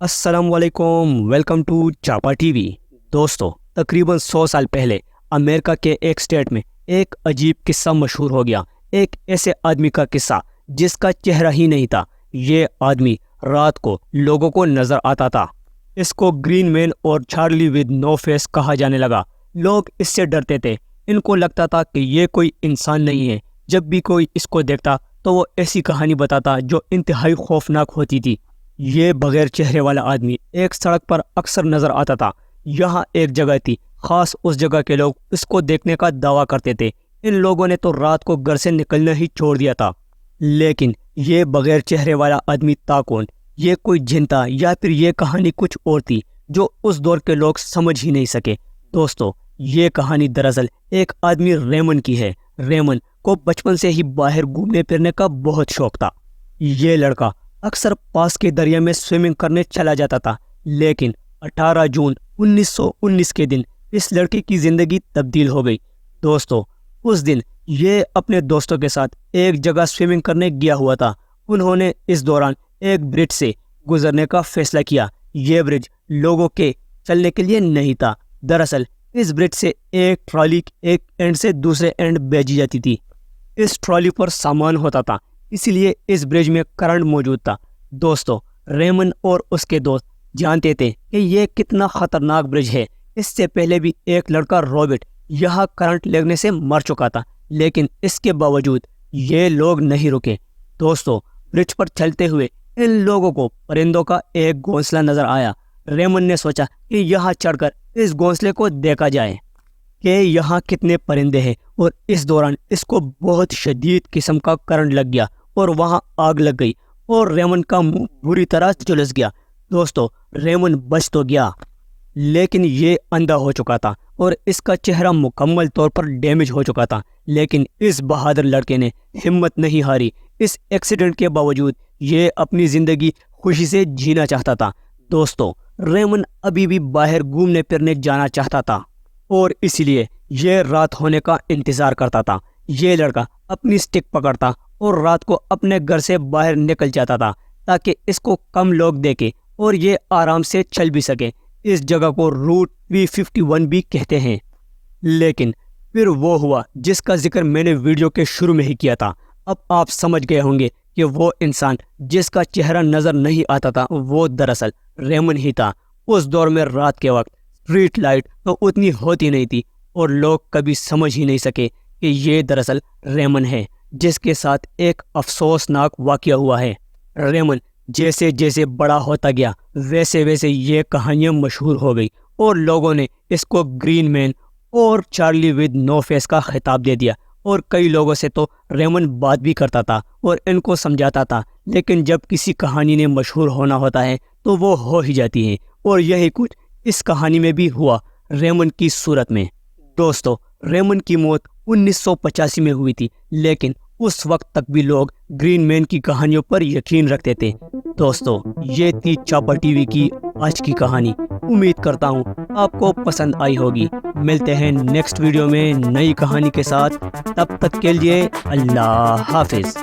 السلام علیکم، welcome to چاپا T V. دوستو، تقریباً 100 سال پہلے امریکہ کے ایک اسٹیٹ میں ایک عجیب قصہ مشہور ہو گیا۔ ایک ایسے آدمی کا قصہ جس کا چہرہ ہی نہیں تھا۔ یہ آدمی رات کو لوگوں کو نظر آتا تھا۔ اس کو گرین مین اور چارلی ود نو فیس کہا جانے لگا۔ لوگ اس سے ڈرتے تھے۔ ان کو لگتا تھا کہ یہ کوئی انسان نہیں ہے۔ جب بھی کوئی اس کو دیکھتا تو وہ ایسی کہانی بتاتا جو انتہائی خوفناک ہوتی تھی۔ یہ بغیر چہرے والا آدمی ایک سڑک پر اکثر نظر آتا تھا۔ یہاں ایک جگہ تھی خاص، اس جگہ کے لوگ اس کو دیکھنے کا دعویٰ کرتے تھے۔ ان لوگوں نے تو رات کو گھر سے نکلنا ہی چھوڑ دیا تھا۔ لیکن یہ بغیر چہرے والا آدمی تھا کون؟ یہ کوئی جن تھا یا پھر یہ کہانی کچھ اور تھی جو اس دور کے لوگ سمجھ ہی نہیں سکے؟ دوستو، یہ کہانی دراصل ایک آدمی ریمن کی ہے۔ ریمن کو بچپن سے ہی باہر گھومنے پھرنے کا بہت شوق تھا۔ یہ لڑکا اکثر پاس کے دریا میں سوئمنگ کرنے چلا جاتا تھا، لیکن 18 جون 1919 کے دن اس لڑکے کی زندگی تبدیل ہو گئی۔ دوستو، اس دن یہ اپنے دوستوں کے ساتھ ایک جگہ سوئمنگ کرنے گیا ہوا تھا۔ انہوں نے اس دوران ایک برج سے گزرنے کا فیصلہ کیا۔ یہ برج لوگوں کے چلنے کے لیے نہیں تھا۔ دراصل اس برج سے ایک ٹرالی ایک اینڈ سے دوسرے اینڈ بھیجی جاتی تھی۔ اس ٹرالی پر سامان ہوتا تھا، اسی لیے اس برج میں کرنٹ موجود تھا۔ دوستو، ریمن اور اس کے دوست جانتے تھے کہ یہ کتنا خطرناک برج ہے۔ اس سے پہلے بھی ایک لڑکا رابرٹ یہاں کرنٹ لگنے سے مر چکا تھا، لیکن اس کے باوجود یہ لوگ نہیں رکے۔ دوستو، برج پر چلتے ہوئے ان لوگوں کو پرندوں کا ایک گھونسلہ نظر آیا۔ ریمن نے سوچا کہ یہاں چڑھ کر اس گھونسلے کو دیکھا جائے کہ یہاں کتنے پرندے ہیں، اور اس دوران اس کو بہت شدید قسم کا کرنٹ لگ گیا اور وہاں آگ لگ گئی اور ریمن کا منہ بری طرح جھلس گیا۔ دوستو، ریمن بچ تو گیا، لیکن یہ اندھا ہو چکا تھا اور اس کا چہرہ مکمل طور پر ڈیمیج ہو چکا تھا۔ لیکن اس بہادر لڑکے نے ہمت نہیں ہاری۔ اس ایکسیڈنٹ کے باوجود یہ اپنی زندگی خوشی سے جینا چاہتا تھا۔ دوستو، ریمن ابھی بھی باہر گھومنے پھرنے جانا چاہتا تھا اور اسی لیے یہ رات ہونے کا انتظار کرتا تھا۔ یہ لڑکا اپنی سٹک پکڑتا اور رات کو اپنے گھر سے باہر نکل جاتا تھا تاکہ اس کو کم لوگ دیکھیں اور یہ آرام سے چل بھی سکے۔ اس جگہ کو روٹ 351 بھی کہتے ہیں۔ لیکن پھر وہ ہوا جس کا ذکر میں نے ویڈیو کے شروع میں ہی کیا تھا۔ اب آپ سمجھ گئے ہوں گے کہ وہ انسان جس کا چہرہ نظر نہیں آتا تھا وہ دراصل ریمن ہی تھا۔ اس دور میں رات کے وقت اسٹریٹ لائٹ تو اتنی ہوتی نہیں تھی اور لوگ کبھی سمجھ ہی نہیں سکے کہ یہ دراصل ریمن ہے جس کے ساتھ ایک افسوسناک واقعہ ہوا ہے۔ ریمن جیسے جیسے بڑا ہوتا گیا ویسے ویسے یہ کہانیاں مشہور ہو گئی اور لوگوں نے اس کو گرین مین اور چارلی ود نو فیس کا خطاب دے دیا، اور کئی لوگوں سے تو ریمن بات بھی کرتا تھا اور ان کو سمجھاتا تھا۔ لیکن جب کسی کہانی نے مشہور ہونا ہوتا ہے تو وہ ہو ہی جاتی ہے، اور یہی کچھ اس کہانی میں بھی ہوا ریمن کی صورت میں۔ دوستو، ریمن کی موت 1985 میں ہوئی تھی، لیکن اس وقت تک بھی لوگ گرین مین کی کہانیوں پر یقین رکھتے تھے۔ دوستو، یہ تھی چاپا ٹی وی کی آج کی کہانی۔ امید کرتا ہوں آپ کو پسند آئی ہوگی۔ ملتے ہیں نیکسٹ ویڈیو میں نئی کہانی کے ساتھ، تب تک کے لیے اللہ حافظ۔